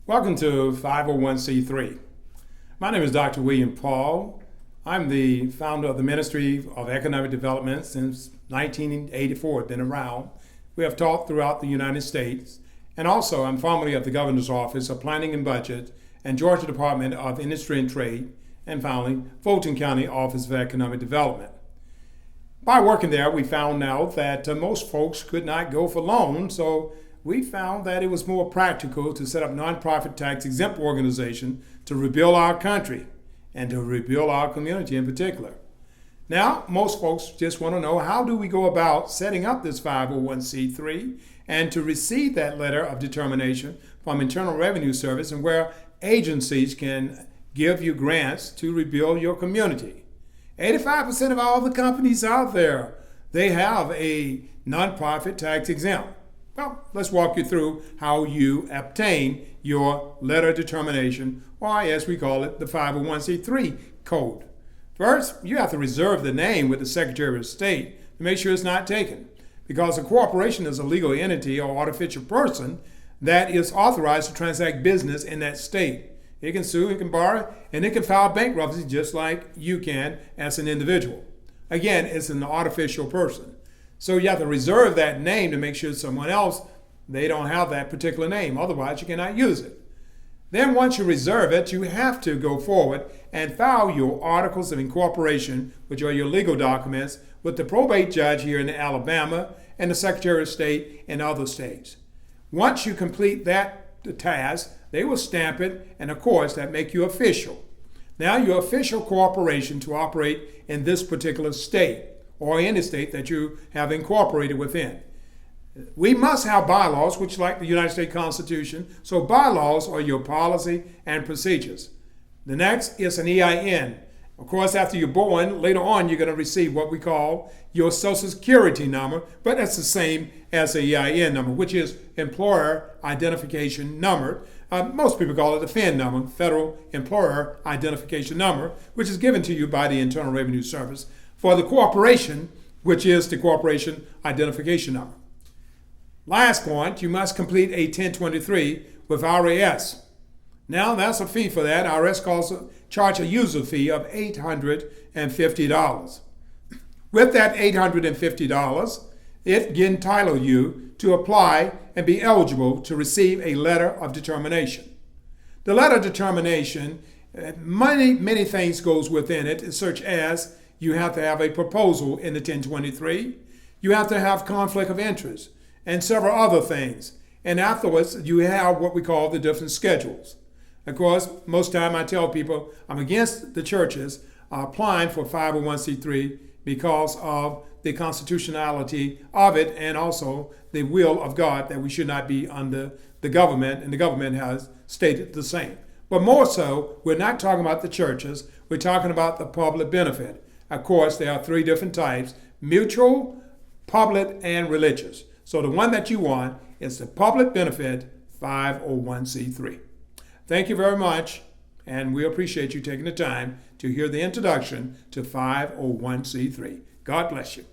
Welcome to 501c3. My name is Dr. William Paul. I'm the founder of the Ministry of Economic Development since 1984. I've been around. We have taught throughout the United States. And also, I'm formerly of the Governor's Office of Planning and Budget and Georgia Department of Industry and Trade, and finally, Fulton County Office of Economic Development. By working there, we found out that most folks could not go for loans, so we found that it was more practical to set up nonprofit tax-exempt organization to rebuild our country and to rebuild our community in particular. Now, most folks just want to know, how do we go about setting up this 501c3 and to receive that letter of determination from Internal Revenue Service, and where agencies can give you grants to rebuild your community. 85% of all the companies out there, they have a nonprofit tax-exempt. Well, let's walk you through how you obtain your letter of determination, or as we call it, the 501c3 code. First, you have to reserve the name with the Secretary of State to make sure it's not taken, because a corporation is a legal entity or artificial person that is authorized to transact business in that state. It can sue, it can borrow, and it can file bankruptcy just like you can as an individual. Again, it's an artificial person. So you have to reserve that name to make sure someone else, they don't have that particular name. Otherwise, you cannot use it. Then once you reserve it, you have to go forward and file your articles of incorporation, which are your legal documents, with the probate judge here in Alabama and the Secretary of State in other states. Once you complete that task, they will stamp it, and of course, that make you official. Now you're official corporation to operate in this particular state, or any state that you have incorporated within. We must have bylaws, which like the United States Constitution, so bylaws are your policy and procedures. The next is an EIN. Of course, after you're born, later on you're going to receive what we call your Social Security number, but that's the same as the EIN number, which is Employer Identification Number. Most people call it the FIN number, Federal Employer Identification Number, which is given to you by the Internal Revenue Service for the corporation, which is the Corporation Identification Number. Last point, you must complete a 1023 with RAS. Now that's a fee for that. RAS charge a user fee of $850. With that $850, it can entitle you to apply and be eligible to receive a letter of determination. The letter of determination, many things goes within it, such as you have to have a proposal in the 1023. You have to have conflict of interest and several other things. And afterwards, you have what we call the different schedules. Of course, most time I tell people I'm against the churches applying for 501c3 because of the constitutionality of it, and also the will of God that we should not be under the government, and the government has stated the same. But more so, we're not talking about the churches, we're talking about the public benefit. Of course, there are three different types: mutual, public, and religious. So the one that you want is the public benefit 501c3. Thank you very much, and we appreciate you taking the time to hear the introduction to 501c3. God bless you.